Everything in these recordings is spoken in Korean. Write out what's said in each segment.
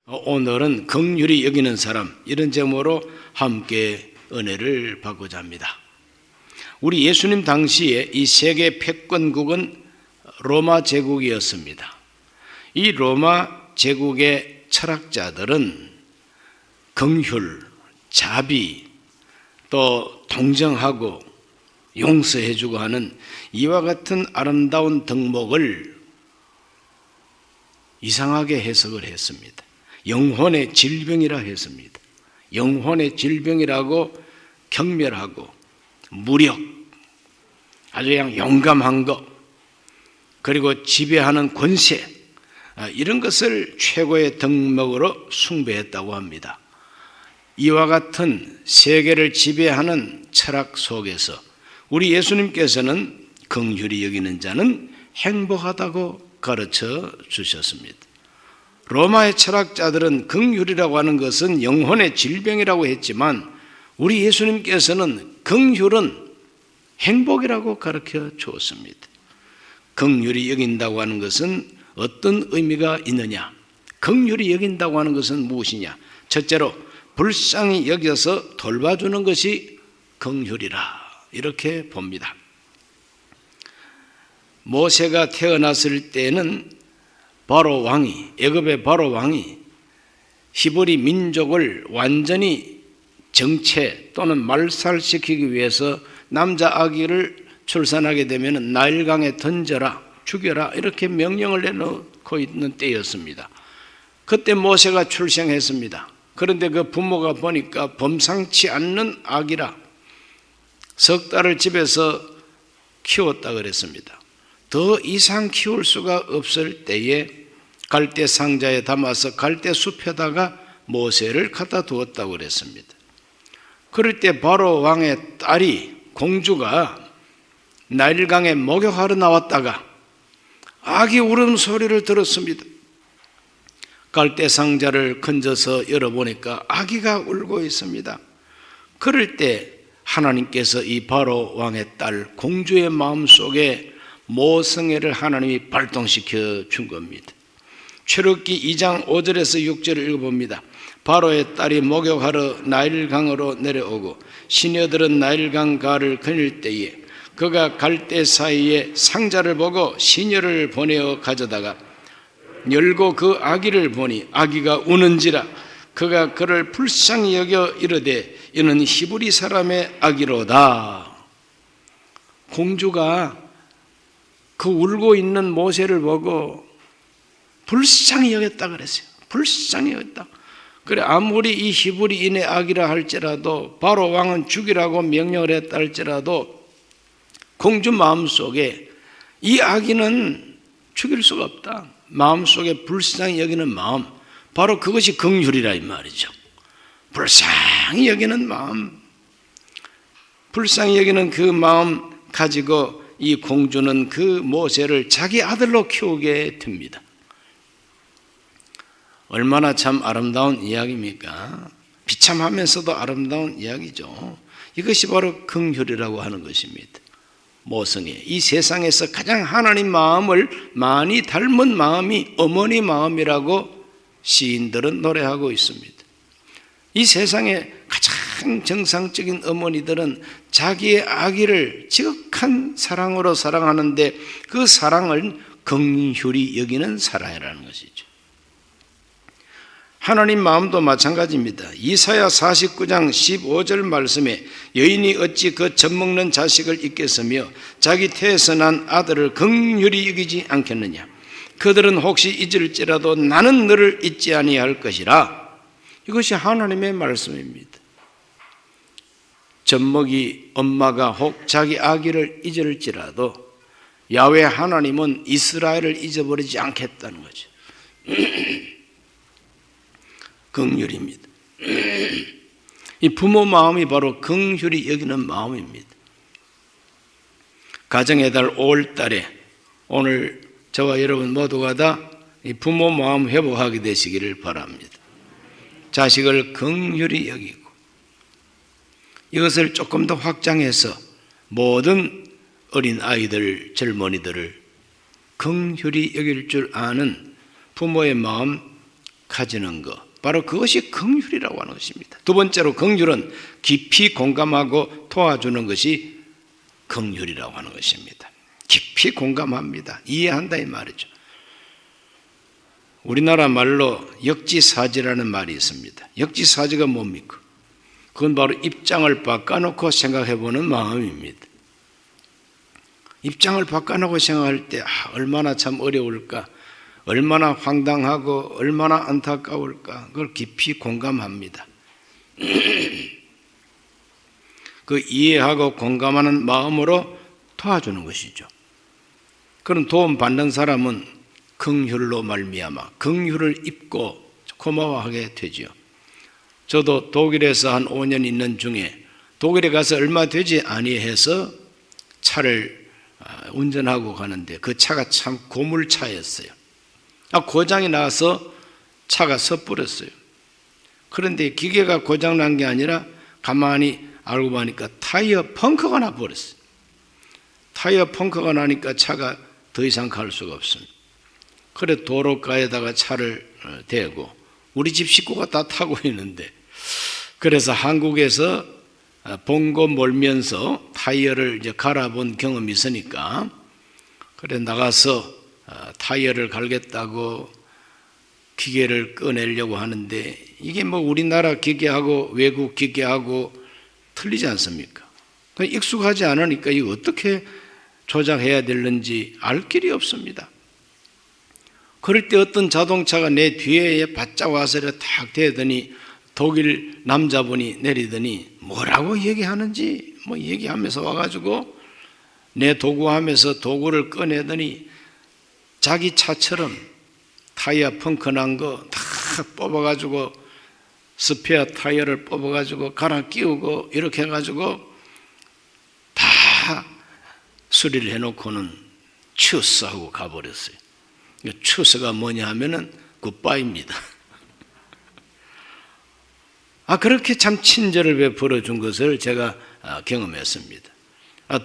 오늘은 긍휼히 여기는 사람, 이런 제목으로 함께 은혜를 받고자 합니다. 우리 예수님 당시에 이 세계 패권국은 로마 제국이었습니다. 이 로마 제국의 철학자들은 긍휼, 자비, 또 동정하고 용서해주고 하는 이와 같은 아름다운 덕목을 이상하게 해석을 했습니다. 영혼의 질병이라 했습니다. 영혼의 질병이라고 경멸하고 무력, 아주 그냥 용감한 것, 그리고 지배하는 권세, 이런 것을 최고의 덕목으로 숭배했다고 합니다. 이와 같은 세계를 지배하는 철학 속에서 우리 예수님께서는 긍휼히 여기는 자는 행복하다고 가르쳐 주셨습니다. 로마의 철학자들은 긍휼이라고 하는 것은 영혼의 질병이라고 했지만 우리 예수님께서는 긍휼은 행복이라고 가르쳐 주었습니다. 긍휼히 여긴다고 하는 것은 어떤 의미가 있느냐? 긍휼히 여긴다고 하는 것은 무엇이냐? 첫째로 불쌍히 여겨서 돌봐주는 것이 긍휼이라, 이렇게 봅니다. 모세가 태어났을 때는 바로 왕이, 애굽의 바로 왕이 히브리 민족을 완전히 정체 또는 말살시키기 위해서 남자 아기를 출산하게 되면 나일강에 던져라, 죽여라, 이렇게 명령을 내놓고 있는 때였습니다. 그때 모세가 출생했습니다. 그런데 그 부모가 보니까 범상치 않는 아기라 석 달을 집에서 키웠다 그랬습니다. 더 이상 키울 수가 없을 때에 갈대 상자에 담아서 갈대 숲에다가 모세를 갖다 두었다고 그랬습니다. 그럴 때 바로 왕의 딸이, 공주가 나일강에 목욕하러 나왔다가 아기 울음소리를 들었습니다. 갈대 상자를 건져서 열어보니까 아기가 울고 있습니다. 그럴 때 하나님께서 이 바로 왕의 딸 공주의 마음속에 모성애를 하나님이 발동시켜 준 겁니다. 출애굽기 2장 5절에서 6절을 읽어봅니다. 바로의 딸이 목욕하러 나일강으로 내려오고 시녀들은 나일강 가를 거닐 때에 그가 갈대 사이에 상자를 보고 시녀를 보내어 가져다가 열고 그 아기를 보니 아기가 우는지라 그가 그를 불쌍히 여겨 이르되 이는 히브리 사람의 아기로다. 공주가 그 울고 있는 모세를 보고 불쌍히 여겼다 그랬어요. 불쌍히 여겼다. 그래, 아무리 이 히브리인의 아기라 할지라도 바로 왕은 죽이라고 명령을 했다 할지라도 공주 마음속에 이 아기는 죽일 수가 없다. 마음속에 불쌍히 여기는 마음, 바로 그것이 긍휼이라 이 말이죠. 불쌍히 여기는 마음, 불쌍히 여기는 그 마음 가지고 이 공주는 그 모세를 자기 아들로 키우게 됩니다. 얼마나 참 아름다운 이야기입니까? 비참하면서도 아름다운 이야기죠. 이것이 바로 긍휼이라고 하는 것입니다. 모성애, 이 세상에서 가장 하나님 마음을 많이 닮은 마음이 어머니 마음이라고 시인들은 노래하고 있습니다. 이 세상에 가장 정상적인 어머니들은 자기의 아기를 지극한 사랑으로 사랑하는데 그 사랑을 긍휼히 여기는 사랑이라는 것이죠. 하나님 마음도 마찬가지입니다. 이사야 49장 15절 말씀에 여인이 어찌 그 젖먹는 자식을 잊겠으며 자기 태에서 난 아들을 긍휼히 여기지 않겠느냐. 그들은 혹시 잊을지라도 나는 너를 잊지 아니할 것이라. 이것이 하나님의 말씀입니다. 젖먹이 엄마가 혹 자기 아기를 잊을지라도 야훼 하나님은 이스라엘을 잊어버리지 않겠다는 거죠. 긍휼입니다. 이 부모 마음이 바로 긍휼히 여기는 마음입니다. 가정의 달 5월 달에 오늘 저와 여러분 모두가 다 이 부모 마음 회복하게 되시기를 바랍니다. 자식을 긍휼히 여기고 이것을 조금 더 확장해서 모든 어린 아이들, 젊은이들을 긍휼히 여길 줄 아는 부모의 마음, 가지는 것, 바로 그것이 긍휼이라고 하는 것입니다. 두 번째로 긍휼은 깊이 공감하고 도와주는 것이 긍휼이라고 하는 것입니다. 깊이 공감합니다. 이해한다 이 말이죠. 우리나라 말로 역지사지라는 말이 있습니다. 역지사지가 뭡니까? 그건 바로 입장을 바꿔놓고 생각해보는 마음입니다. 입장을 바꿔놓고 생각할 때 얼마나 참 어려울까, 얼마나 황당하고 얼마나 안타까울까, 그걸 깊이 공감합니다. 그 이해하고 공감하는 마음으로 도와주는 것이죠. 그런 도움 받는 사람은 긍휼로 말미암아 긍휼을 입고 고마워하게 되지요. 저도 독일에서 한 5년 있는 중에 독일에 가서 얼마 되지 아니해서 차를 운전하고 가는데 그 차가 참 고물차였어요. 고장이 나서 차가 섣불었어요. 그런데 기계가 고장난 게 아니라 가만히 알고 보니까 타이어 펑크가 나버렸어요. 타이어 펑크가 나니까 차가 더 이상 갈 수가 없습니다. 그래 도로가에다가 차를 대고 우리 집 식구가 다 타고 있는데, 그래서 한국에서 봉고 몰면서 타이어를 이제 갈아본 경험이 있으니까 그래 나가서 타이어를 갈겠다고 기계를 꺼내려고 하는데 이게 뭐 우리나라 기계하고 외국 기계하고 틀리지 않습니까? 익숙하지 않으니까 이거 어떻게 조작해야 되는지 알 길이 없습니다. 그럴 때 어떤 자동차가 내 뒤에 바짝 와서 탁 대더니 독일 남자분이 내리더니 뭐라고 얘기하는지 뭐 얘기하면서 와가지고 내 도구하면서 도구를 꺼내더니 자기 차처럼 타이어 펑크 난 거 다 뽑아가지고 스페어 타이어를 뽑아가지고 갈아 끼우고 이렇게 해가지고 다 수리를 해놓고는 추스 하고 가버렸어요. 추스가 뭐냐 하면은 굿바이입니다. 그렇게 참 친절을 베풀어 준 것을 제가 경험했습니다.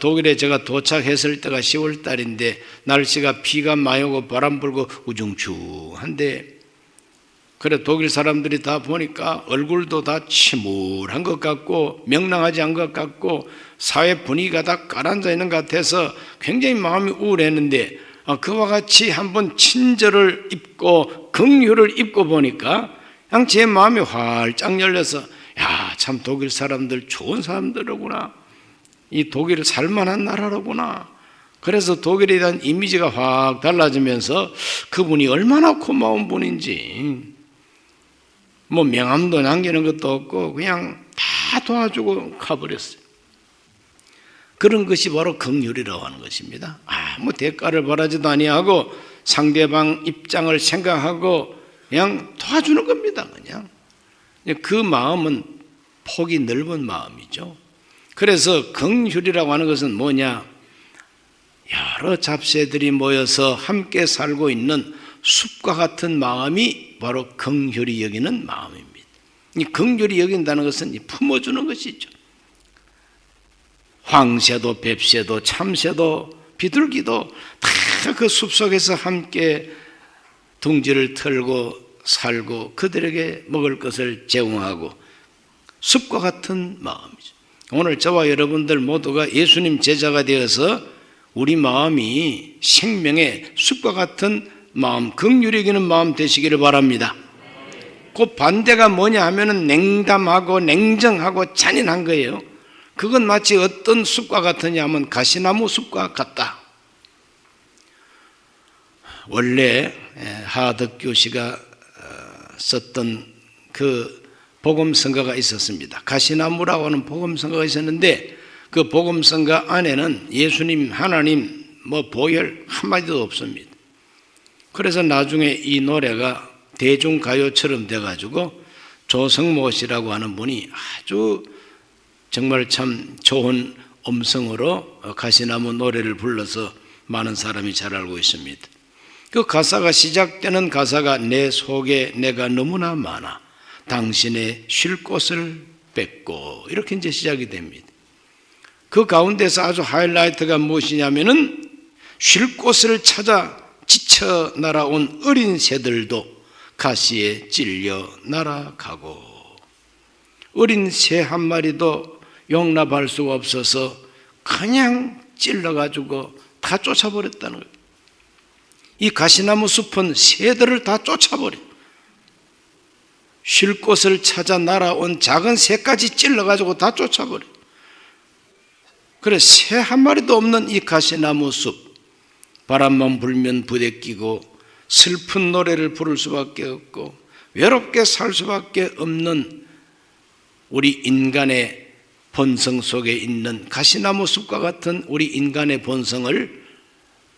독일에 제가 도착했을 때가 10월 달인데 날씨가 비가 많이 오고 바람 불고 우중충한데, 그래 독일 사람들이 다 보니까 얼굴도 다 침울한 것 같고 명랑하지 않은 것 같고 사회 분위기가 다 가라앉아 있는 것 같아서 굉장히 마음이 우울했는데, 그와 같이 한번 친절을 입고 긍휼을 입고 보니까 그냥 제 마음이 활짝 열려서 참 독일 사람들 좋은 사람들이구나, 이 독일을 살만한 나라로구나. 그래서 독일에 대한 이미지가 확 달라지면서 그분이 얼마나 고마운 분인지, 뭐 명함도 남기는 것도 없고 그냥 다 도와주고 가버렸어요. 그런 것이 바로 긍휼이라고 하는 것입니다. 뭐 대가를 바라지도 아니하고 상대방 입장을 생각하고 그냥 도와주는 겁니다. 그냥 그 마음은 폭이 넓은 마음이죠. 그래서 긍휼이라고 하는 것은 뭐냐? 여러 잡새들이 모여서 함께 살고 있는 숲과 같은 마음이 바로 긍휼히 여기는 마음입니다. 이 긍휼히 여긴다는 것은 품어주는 것이죠. 황새도 뱁새도 참새도 비둘기도 다 그 숲속에서 함께 둥지를 털고 살고 그들에게 먹을 것을 제공하고 숲과 같은 마음이죠. 오늘 저와 여러분들 모두가 예수님 제자가 되어서 우리 마음이 생명의 숲과 같은 마음, 긍휼히 여기는 마음 되시기를 바랍니다. 그 반대가 뭐냐 하면은 냉담하고 냉정하고 잔인한 거예요. 그건 마치 어떤 숲과 같으냐 하면 가시나무 숲과 같다. 원래 하덕규 씨가 썼던 그 복음성가가 있었습니다. 가시나무라고 하는 복음성가가 있었는데 그 복음성가 안에는 예수님, 하나님, 보혈 한마디도 없습니다. 그래서 나중에 이 노래가 대중가요처럼 돼가지고 조성모 씨라고 하는 분이 아주 정말 참 좋은 음성으로 가시나무 노래를 불러서 많은 사람이 잘 알고 있습니다. 그 가사가 시작되는 가사가 내 속에 내가 너무나 많아 당신의 쉴 곳을 뺏고 이렇게 이제 시작이 됩니다. 그 가운데서 아주 하이라이트가 무엇이냐면은 쉴 곳을 찾아 지쳐 날아온 어린 새들도 가시에 찔려 날아가고, 어린 새 한 마리도 용납할 수가 없어서 그냥 찔러가지고 다 쫓아버렸다는 거예요. 이 가시나무 숲은 새들을 다 쫓아버려. 쉴 곳을 찾아 날아온 작은 새까지 찔러가지고 다 쫓아버려. 그래, 새 한 마리도 없는 이 가시나무 숲, 바람만 불면 부대끼고 슬픈 노래를 부를 수밖에 없고 외롭게 살 수밖에 없는 우리 인간의 본성 속에 있는 가시나무 숲과 같은 우리 인간의 본성을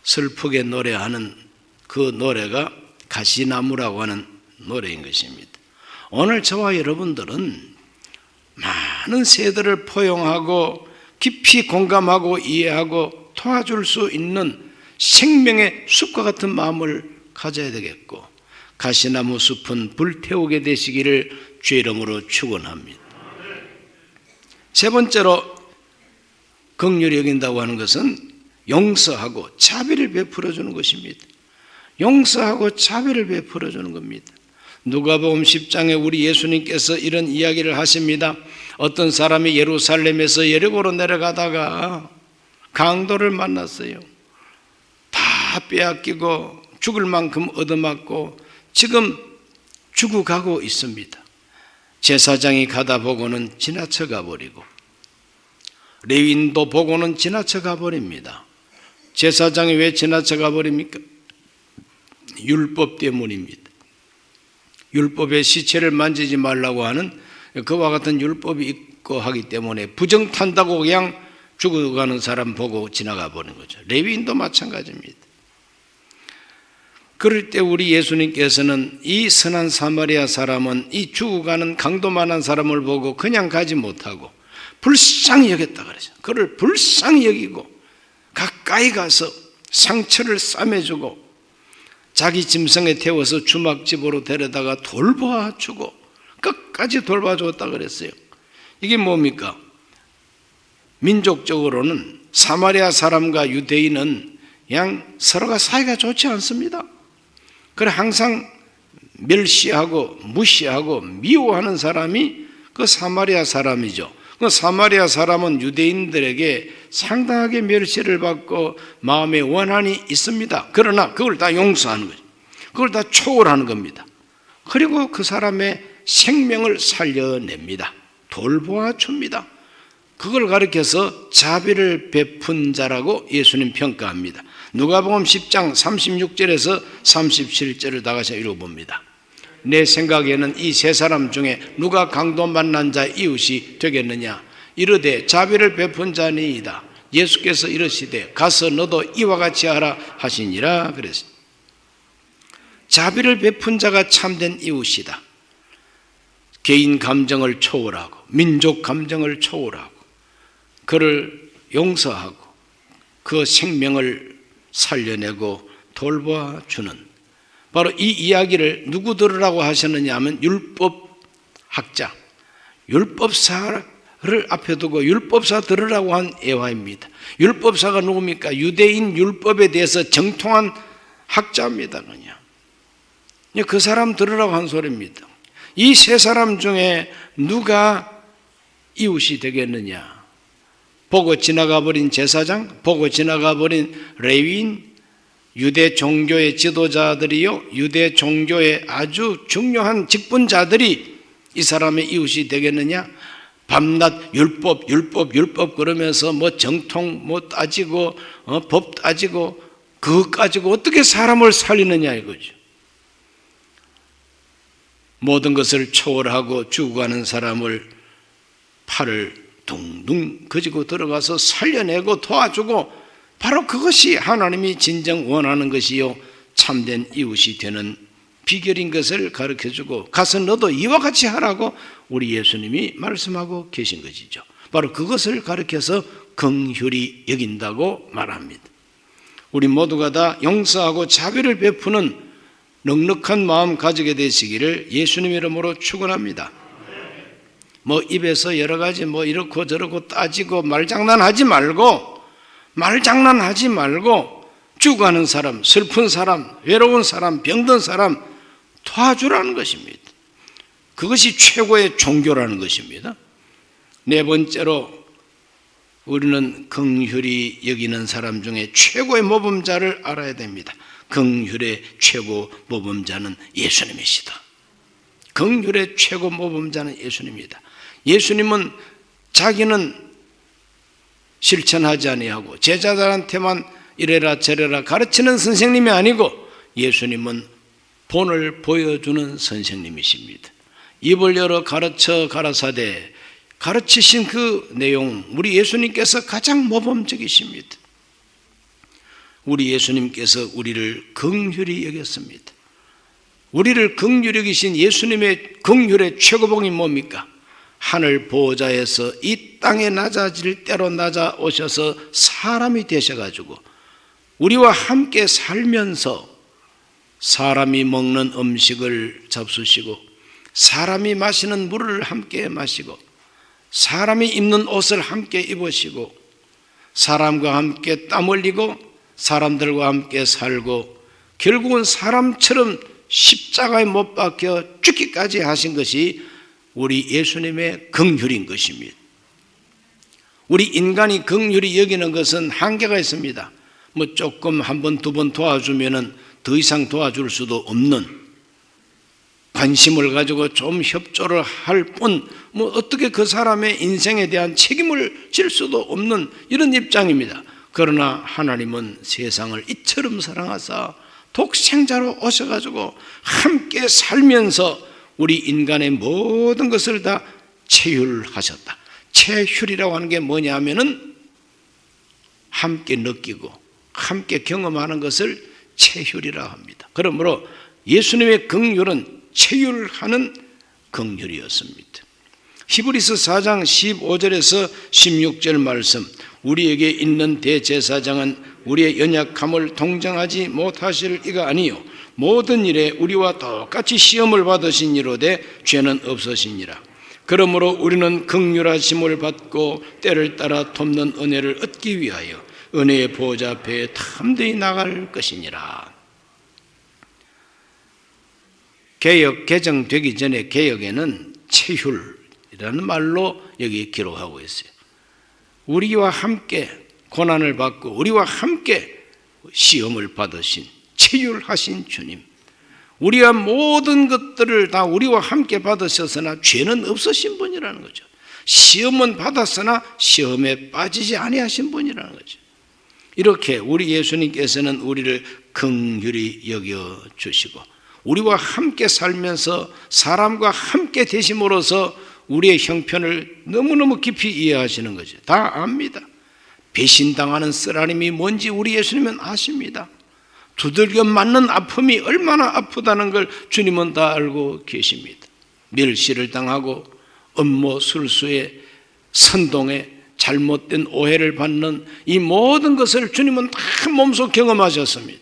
슬프게 노래하는 그 노래가 가시나무라고 하는 노래인 것입니다. 오늘 저와 여러분들은 많은 새들을 포용하고 깊이 공감하고 이해하고 도와줄 수 있는 생명의 숲과 같은 마음을 가져야 되겠고, 가시나무 숲은 불태우게 되시기를 주의 이름으로 축원합니다. 세 번째로 긍휼히 여긴다고 하는 것은 용서하고 자비를 베풀어 주는 것입니다. 용서하고 자비를 베풀어 주는 겁니다. 누가복음 10장에 우리 예수님께서 이런 이야기를 하십니다. 어떤 사람이 예루살렘에서 여리고로 내려가다가 강도를 만났어요. 다 빼앗기고 죽을 만큼 얻어맞고 지금 죽어가고 있습니다. 제사장이 가다 보고는 지나쳐가 버리고, 레위인도 보고는 지나쳐가 버립니다. 제사장이 왜 지나쳐가 버립니까? 율법 때문입니다. 율법에 시체를 만지지 말라고 하는 그와 같은 율법이 있고 하기 때문에 부정탄다고 그냥 죽어가는 사람 보고 지나가 버리는 거죠. 레위인도 마찬가지입니다. 그럴 때 우리 예수님께서는 이 선한 사마리아 사람은 이 죽어가는 강도만한 사람을 보고 그냥 가지 못하고 불쌍히 여겼다 그러죠. 그를 불쌍히 여기고 가까이 가서 상처를 싸매주고 자기 짐승에 태워서 주막집으로 데려다가 돌봐주고 끝까지 돌봐줬다 그랬어요. 이게 뭡니까? 민족적으로는 사마리아 사람과 유대인은 그냥 서로가 사이가 좋지 않습니다. 그래 항상 멸시하고 무시하고 미워하는 사람이 그 사마리아 사람이죠. 그 사마리아 사람은 유대인들에게 상당하게 멸시를 받고 마음에 원한이 있습니다. 그러나 그걸 다 용서하는 거죠. 그걸 다 초월하는 겁니다. 그리고 그 사람의 생명을 살려냅니다. 돌보아 줍니다. 그걸 가리켜서 자비를 베푼 자라고 예수님 평가합니다. 누가복음 10장 36절에서 37절을 다 같이 읽어봅니다. 내 생각에는 이 세 사람 중에 누가 강도 만난 자 이웃이 되겠느냐? 이르되 자비를 베푼 자니이다. 예수께서 이르시되 가서 너도 이와 같이 하라 하시니라 그랬습니다. 자비를 베푼 자가 참된 이웃이다. 개인 감정을 초월하고 민족 감정을 초월하고 그를 용서하고 그 생명을 살려내고 돌봐주는, 바로 이 이야기를 누구 들으라고 하셨느냐 하면 율법학자, 율법사를 앞에 두고 율법사 들으라고 한 예화입니다. 율법사가 누굽니까? 유대인 율법에 대해서 정통한 학자입니다. 그냥 그 사람 들으라고 한 소리입니다. 이 세 사람 중에 누가 이웃이 되겠느냐? 보고 지나가 버린 제사장, 보고 지나가 버린 레위인, 유대 종교의 지도자들이요, 유대 종교의 아주 중요한 직분자들이 이 사람의 이웃이 되겠느냐? 밤낮 율법 그러면서 뭐 정통 뭐 따지고 법 따지고 그거 가지고 어떻게 사람을 살리느냐 이거죠. 모든 것을 초월하고 죽어가는 사람을 팔을 둥둥 그지고 들어가서 살려내고 도와주고, 바로 그것이 하나님이 진정 원하는 것이요 참된 이웃이 되는 비결인 것을 가르쳐주고, 가서 너도 이와 같이 하라고 우리 예수님이 말씀하고 계신 것이죠. 바로 그것을 가르쳐서 긍휼히 여긴다고 말합니다. 우리 모두가 다 용서하고 자비를 베푸는 넉넉한 마음 가지게 되시기를 예수님 이름으로 축원합니다. 뭐 입에서 여러 가지 뭐 이렇고 저렇고 따지고 말장난하지 말고 죽어가는 사람, 슬픈 사람, 외로운 사람, 병든 사람 도와주라는 것입니다. 그것이 최고의 종교라는 것입니다. 네 번째로 우리는 긍휼히 여기는 사람 중에 최고의 모범자를 알아야 됩니다. 긍휼의 최고 모범자는 예수님이시다. 긍휼의 최고 모범자는 예수님입니다. 예수님은 자기는 실천하지 아니하고 제자들한테만 이래라 저래라 가르치는 선생님이 아니고 예수님은 본을 보여주는 선생님이십니다. 입을 열어 가르쳐 가라사대 가르치신 그 내용, 우리 예수님께서 가장 모범적이십니다. 우리 예수님께서 우리를 긍휼히 여겼습니다. 우리를 긍휼히 여기신 예수님의 긍휼의 최고봉이 뭡니까? 하늘 보호자에서 이 땅에 낮아질 때로 낮아오셔서 사람이 되셔가지고 우리와 함께 살면서 사람이 먹는 음식을 잡수시고 사람이 마시는 물을 함께 마시고 사람이 입는 옷을 함께 입으시고 사람과 함께 땀 흘리고 사람들과 함께 살고 결국은 사람처럼 십자가에 못 박혀 죽기까지 하신 것이 우리 예수님의 긍휼인 것입니다. 우리 인간이 긍휼히 여기는 것은 한계가 있습니다. 뭐 조금 한 번, 두 번 도와주면은 더 이상 도와줄 수도 없는, 관심을 가지고 좀 협조를 할 뿐, 뭐 어떻게 그 사람의 인생에 대한 책임을 질 수도 없는 이런 입장입니다. 그러나 하나님은 세상을 이처럼 사랑하사 독생자로 오셔가지고 함께 살면서 우리 인간의 모든 것을 다 체휼하셨다. 체휼이라고 하는 게 뭐냐 하면은 함께 느끼고 함께 경험하는 것을 체휼이라고 합니다. 그러므로 예수님의 긍휼은 체휼하는 긍휼이었습니다. 히브리서 4장 15절에서 16절 말씀, 우리에게 있는 대제사장은 우리의 연약함을 동정하지 못하실 이가 아니요 모든 일에 우리와 똑같이 시험을 받으신 이로되 죄는 없으시니라. 그러므로 우리는 긍휼하심을 받고 때를 따라 돕는 은혜를 얻기 위하여 은혜의 보호자 앞에 담대히 나갈 것이니라. 개역 개정되기 전에 개역에는 체휼이라는 말로 여기 기록하고 있어요. 우리와 함께 고난을 받고 우리와 함께 시험을 받으신 체휼하신 주님, 우리가 모든 것들을 다 우리와 함께 받으셨으나 죄는 없으신 분이라는 거죠. 시험은 받았으나 시험에 빠지지 아니하신 분이라는 거죠. 이렇게 우리 예수님께서는 우리를 긍휼히 여겨주시고 우리와 함께 살면서 사람과 함께 되심으로써 우리의 형편을 너무너무 깊이 이해하시는 거죠. 다 압니다. 배신당하는 쓰라림이 뭔지 우리 예수님은 아십니다. 두들겨 맞는 아픔이 얼마나 아프다는 걸 주님은 다 알고 계십니다. 멸시를 당하고 업무 술수에 선동에 잘못된 오해를 받는 이 모든 것을 주님은 다 몸소 경험하셨습니다.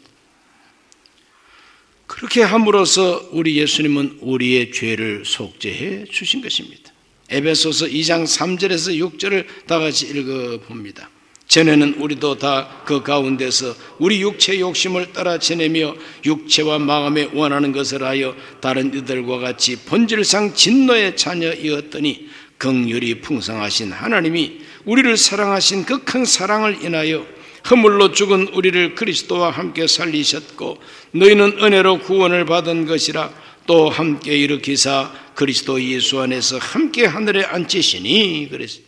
그렇게 함으로써 우리 예수님은 우리의 죄를 속죄해 주신 것입니다. 에베소서 2장 3절에서 6절을 다 같이 읽어봅니다. 전에는 우리도 다 그 가운데서 우리 육체의 욕심을 따라 지내며 육체와 마음에 원하는 것을 하여 다른 이들과 같이 본질상 진노의 자녀이었더니 긍휼이 풍성하신 하나님이 우리를 사랑하신 그 큰 사랑을 인하여 허물로 죽은 우리를 그리스도와 함께 살리셨고 너희는 은혜로 구원을 받은 것이라 또 함께 일으키사 그리스도 예수 안에서 함께 하늘에 앉히시니. 그래서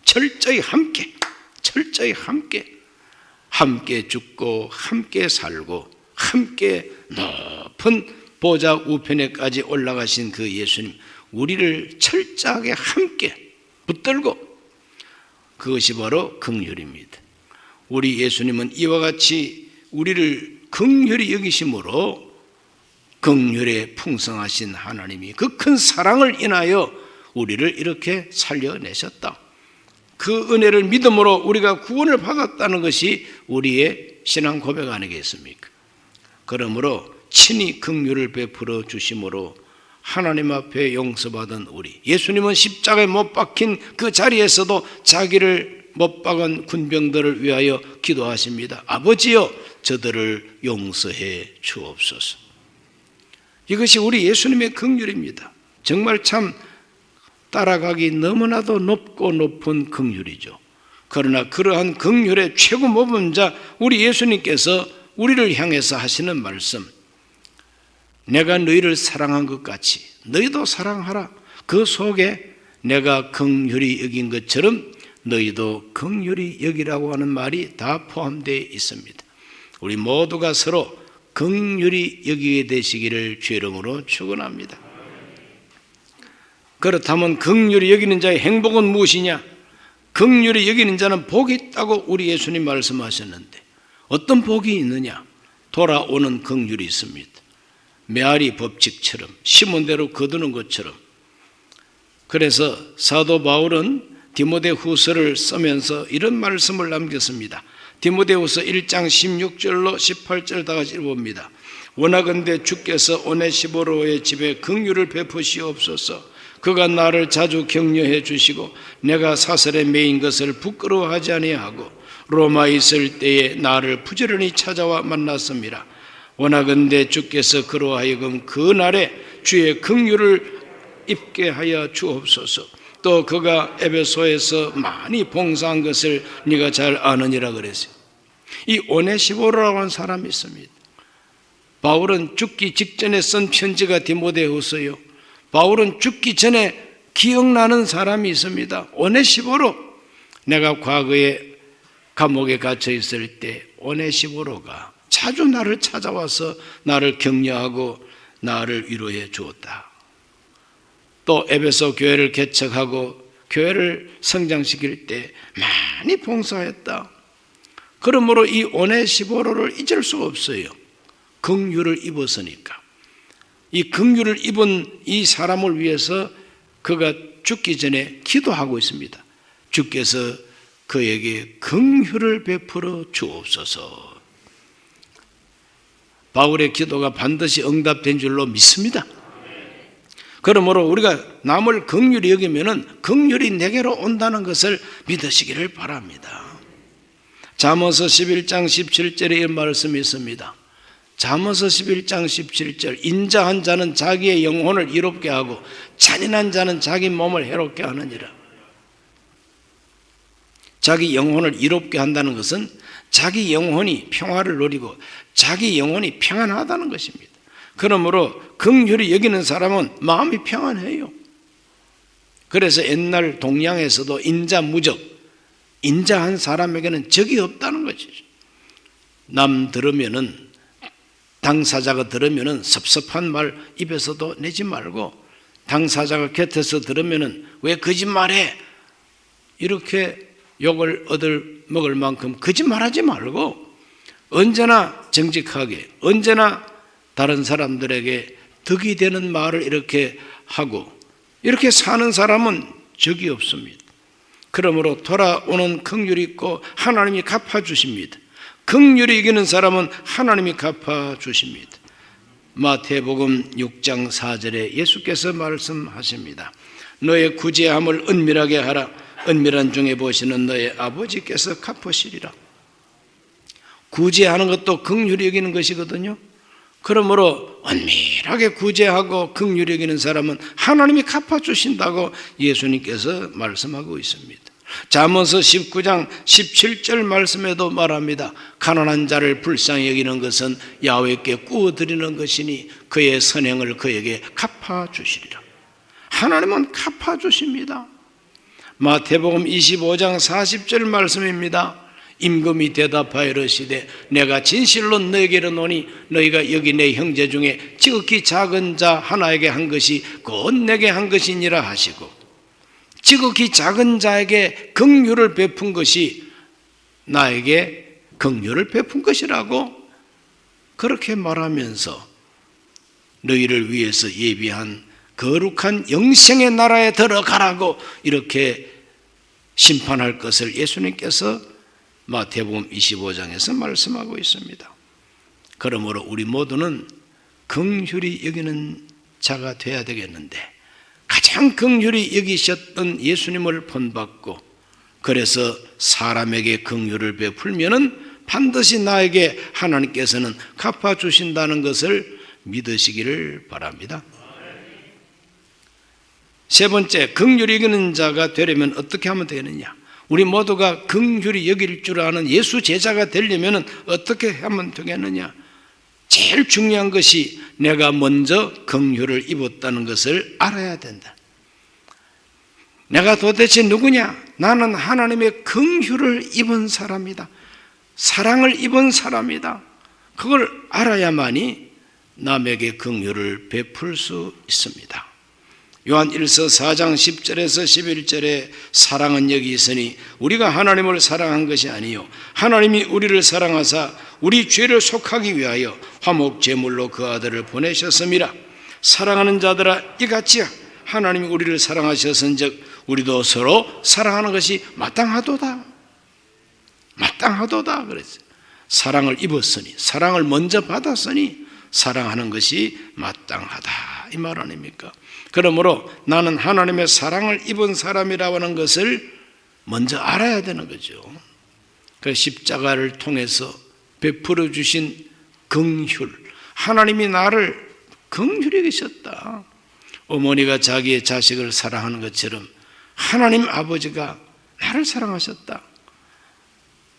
철저히 함께 죽고 함께 살고 함께 높은 보좌 우편에까지 올라가신 그 예수님, 우리를 철저하게 함께 붙들고, 그것이 바로 긍휼입니다. 우리 예수님은 이와 같이 우리를 긍휼히 여기심으로 긍휼에 풍성하신 하나님이 그 큰 사랑을 인하여 우리를 이렇게 살려내셨다. 그 은혜를 믿음으로 우리가 구원을 받았다는 것이 우리의 신앙 고백 아니겠습니까? 그러므로 친히 긍휼을 베풀어 주심으로 하나님 앞에 용서받은 우리, 예수님은 십자가에 못 박힌 그 자리에서도 자기를 못 박은 군병들을 위하여 기도하십니다. 아버지여 저들을 용서해 주옵소서. 이것이 우리 예수님의 긍휼입니다. 정말 참 따라가기 너무나도 높고 높은 긍휼이죠. 그러나 그러한 긍휼의 최고 모범자 우리 예수님께서 우리를 향해서 하시는 말씀, 내가 너희를 사랑한 것 같이 너희도 사랑하라. 그 속에 내가 긍휼히 여긴 것처럼 너희도 긍휼히 여기라고 하는 말이 다 포함되어 있습니다. 우리 모두가 서로 긍휼히 여기게 되시기를 주의 이름으로 축원합니다. 그렇다면 긍휼히 여기는 자의 행복은 무엇이냐? 긍휼히 여기는 자는 복이 있다고 우리 예수님 말씀하셨는데 어떤 복이 있느냐? 돌아오는 긍휼이 있습니다. 메아리 법칙처럼 심은 대로 거두는 것처럼. 그래서 사도 바울은 디모데후서를 쓰면서 이런 말씀을 남겼습니다. 디모데후서 1장 16절로 18절 다 같이 봅니다. 원하건대 주께서 오네시보로의 집에 긍휼을 베푸시옵소서. 그가 나를 자주 격려해 주시고 내가 사설에 매인 것을 부끄러워하지 아니하고 로마에 있을 때에 나를 부지런히 찾아와 만났습니다. 원하건대 주께서 그로 하여금 그 날에 주의 긍휼을 입게 하여 주옵소서. 또 그가 에베소에서 많이 봉사한 것을 네가 잘 아느니라 그랬어요. 이 오네시보로라고 하는 사람이 있습니다. 바울은 죽기 직전에 쓴 편지가 디모데후서요. 바울은 죽기 전에 기억나는 사람이 있습니다. 오네시보로. 내가 과거에 감옥에 갇혀 있을 때 오네시보로가 자주 나를 찾아와서 나를 격려하고 나를 위로해 주었다. 또 에베소 교회를 개척하고 교회를 성장시킬 때 많이 봉사했다. 그러므로 이 오네시보로를 잊을 수가 없어요. 긍휼을 입었으니까. 이 긍휼을 입은 이 사람을 위해서 그가 죽기 전에 기도하고 있습니다. 주께서 그에게 긍휼을 베풀어 주옵소서. 바울의 기도가 반드시 응답된 줄로 믿습니다. 그러므로 우리가 남을 긍휼히 여기면은 긍휼이 내게로 온다는 것을 믿으시기를 바랍니다. 잠언서 11장 17절에 이 말씀이 있습니다. 잠언서 11장 17절, 인자한 자는 자기의 영혼을 이롭게 하고 잔인한 자는 자기 몸을 해롭게 하느니라. 자기 영혼을 이롭게 한다는 것은 자기 영혼이 평화를 누리고 자기 영혼이 평안하다는 것입니다. 그러므로 긍휼히 여기는 사람은 마음이 평안해요. 그래서 옛날 동양에서도 인자무적, 인자한 사람에게는 적이 없다는 것이죠. 남 들으면은, 당사자가 들으면은 섭섭한 말 입에서도 내지 말고, 당사자가 곁에서 들으면은 왜 거짓말해? 이렇게 욕을 얻을 만큼 거짓말하지 말고 언제나 정직하게, 언제나 다른 사람들에게 덕이 되는 말을 이렇게 하고, 이렇게 사는 사람은 적이 없습니다. 그러므로 돌아오는 긍휼이 있고 하나님이 갚아주십니다. 긍휼히 이기는 사람은 하나님이 갚아주십니다. 마태복음 6장 4절에 예수께서 말씀하십니다. 너의 구제함을 은밀하게 하라. 은밀한 중에 보시는 너의 아버지께서 갚으시리라. 구제하는 것도 긍휼히 여기는 것이거든요. 그러므로 은밀하게 구제하고 긍휼히 여기는 사람은 하나님이 갚아주신다고 예수님께서 말씀하고 있습니다. 잠언서 19장 17절 말씀에도 말합니다. 가난한 자를 불쌍히 여기는 것은 야훼께 구워드리는 것이니 그의 선행을 그에게 갚아주시리라. 하나님은 갚아주십니다. 마태복음 25장 40절 말씀입니다. 임금이 대답하여 이르시되 내가 진실로 너에게 이르노니 너희가 여기 내 형제 중에 지극히 작은 자 하나에게 한 것이 곧 내게 한 것이니라 하시고, 지극히 작은 자에게 긍휼을 베푼 것이 나에게 긍휼을 베푼 것이라고 그렇게 말하면서 너희를 위해서 예비한 거룩한 영생의 나라에 들어가라고 이렇게 심판할 것을 예수님께서 마태복음 25장에서 말씀하고 있습니다. 그러므로 우리 모두는 긍휼히 여기는 자가 되어야 되겠는데, 가장 긍휼히 여기셨던 예수님을 본받고, 그래서 사람에게 긍휼을 베풀면은 반드시 나에게 하나님께서는 갚아주신다는 것을 믿으시기를 바랍니다. 세 번째, 긍휼히 여기는 자가 되려면 어떻게 하면 되느냐? 우리 모두가 긍휼히 여길 줄 아는 예수 제자가 되려면 어떻게 하면 되겠느냐? 제일 중요한 것이 내가 먼저 긍휼을 입었다는 것을 알아야 된다. 내가 도대체 누구냐? 나는 하나님의 긍휼을 입은 사람이다. 사랑을 입은 사람이다. 그걸 알아야만이 남에게 긍휼을 베풀 수 있습니다. 요한 1서 4장 10절에서 11절에 사랑은 여기 있으니 우리가 하나님을 사랑한 것이 아니요 하나님이 우리를 사랑하사 우리 죄를 속하기 위하여 화목 제물로 그 아들을 보내셨음이라. 사랑하는 자들아 이같이 하나님이 우리를 사랑하셨은즉 우리도 서로 사랑하는 것이 마땅하도다. 마땅하도다 그랬어요. 사랑을 입었으니, 사랑을 먼저 받았으니 사랑하는 것이 마땅하다 이 말 아닙니까? 그러므로 나는 하나님의 사랑을 입은 사람이라고 하는 것을 먼저 알아야 되는 거죠. 그 십자가를 통해서 베풀어 주신 긍휼, 하나님이 나를 긍휼히 여기셨다. 어머니가 자기의 자식을 사랑하는 것처럼 하나님 아버지가 나를 사랑하셨다.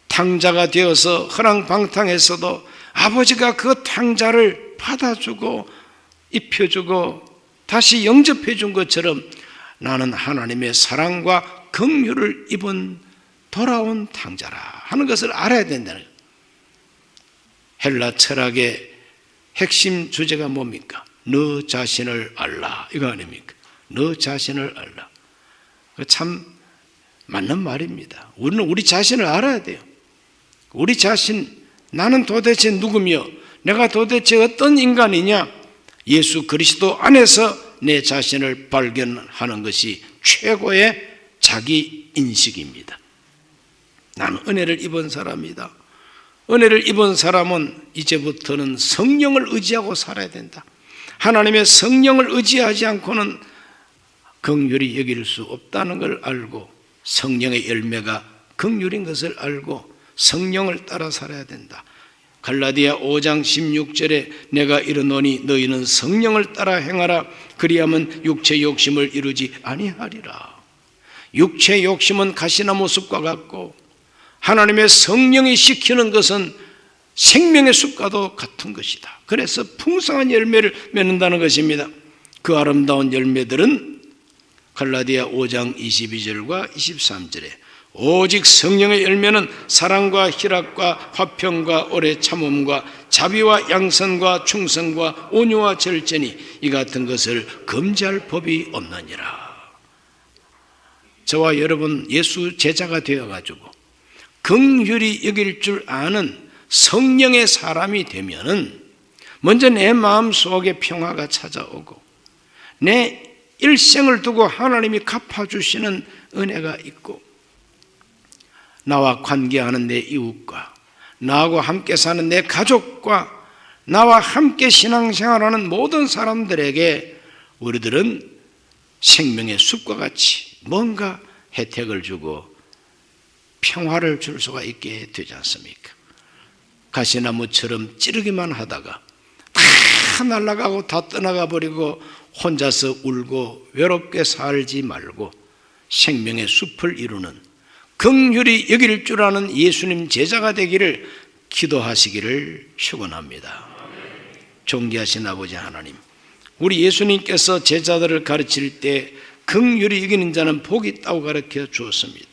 탕자가 되어서 허랑방탕했어도 아버지가 그 탕자를 받아주고 입혀주고 다시 영접해 준 것처럼 나는 하나님의 사랑과 긍휼을 입은 돌아온 탕자라 하는 것을 알아야 된다는 거예요. 헬라 철학의 핵심 주제가 뭡니까? 너 자신을 알라 이거 아닙니까? 너 자신을 알라. 참 맞는 말입니다. 우리는 우리 자신을 알아야 돼요. 우리 자신, 나는 도대체 누구며 내가 도대체 어떤 인간이냐? 예수 그리스도 안에서 내 자신을 발견하는 것이 최고의 자기 인식입니다. 나는 은혜를 입은 사람이다. 은혜를 입은 사람은 이제부터는 성령을 의지하고 살아야 된다. 하나님의 성령을 의지하지 않고는 긍휼히 여길 수 없다는 걸 알고 성령의 열매가 긍휼인 것을 알고 성령을 따라 살아야 된다. 갈라디아 5장 16절에 내가 이르노니 너희는 성령을 따라 행하라. 그리하면 육체 욕심을 이루지 아니하리라. 육체 욕심은 가시나무 숲과 같고 하나님의 성령이 시키는 것은 생명의 숲과도 같은 것이다. 그래서 풍성한 열매를 맺는다는 것입니다. 그 아름다운 열매들은 갈라디아 5장 22절과 23절에 오직 성령의 열매는 사랑과 희락과 화평과 오래 참음과 자비와 양선과 충성과 온유와 절제니 이 같은 것을 금지할 법이 없느니라. 저와 여러분 예수 제자가 되어가지고 긍휼히 여길 줄 아는 성령의 사람이 되면은 먼저 내 마음속에 평화가 찾아오고 내 일생을 두고 하나님이 갚아주시는 은혜가 있고 나와 관계하는 내 이웃과 나하고 함께 사는 내 가족과 나와 함께 신앙생활하는 모든 사람들에게 우리들은 생명의 숲과 같이 뭔가 혜택을 주고 평화를 줄 수가 있게 되지 않습니까? 가시나무처럼 찌르기만 하다가 다 날아가고 다 떠나가 버리고 혼자서 울고 외롭게 살지 말고 생명의 숲을 이루는 긍휼히 여길 줄 아는 예수님 제자가 되기를 기도하시기를 축원합니다. 존귀하신 아버지 하나님, 우리 예수님께서 제자들을 가르칠 때 긍휼히 여기는 자는 복이 있다고 가르쳐 주었습니다.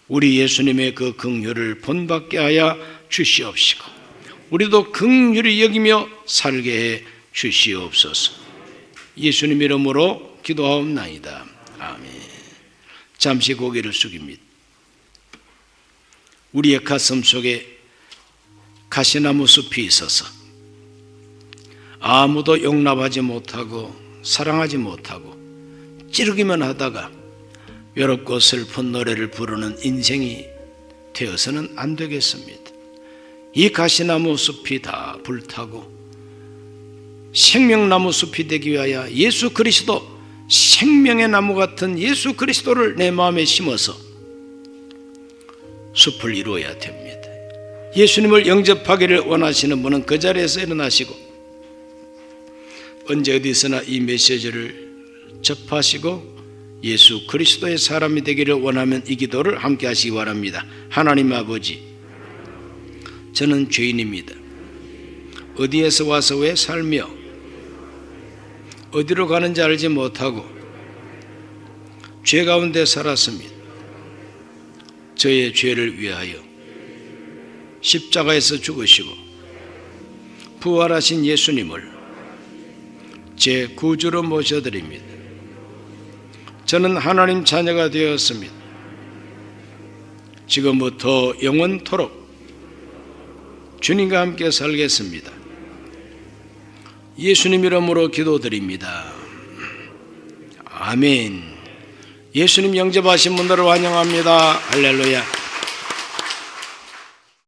우리 예수님의 그 긍휼을 본받게 하여 주시옵시고 우리도 긍휼히 여기며 살게 해 주시옵소서. 예수님 이름으로 기도하옵나이다. 아멘. 잠시 고개를 숙입니다. 우리의 가슴 속에 가시나무 숲이 있어서 아무도 용납하지 못하고 사랑하지 못하고 찌르기만 하다가 외롭고 슬픈 노래를 부르는 인생이 되어서는 안 되겠습니다. 이 가시나무 숲이 다 불타고 생명나무 숲이 되기 위하여 예수 그리스도, 생명의 나무 같은 예수 그리스도를 내 마음에 심어서 숲을 이루어야 됩니다. 예수님을 영접하기를 원하시는 분은 그 자리에서 일어나시고 언제 어디서나 이 메시지를 접하시고 예수 그리스도의 사람이 되기를 원하면 이 기도를 함께 하시기 바랍니다. 하나님 아버지, 저는 죄인입니다. 어디에서 와서 왜 살며 어디로 가는지 알지 못하고 죄 가운데 살았습니다. 저의 죄를 위하여 십자가에서 죽으시고 부활하신 예수님을 제 구주로 모셔드립니다. 저는 하나님 자녀가 되었습니다. 지금부터 영원토록 주님과 함께 살겠습니다. 예수님 이름으로 기도드립니다. 아멘. 예수님 영접하신 분들을 환영합니다. 할렐루야.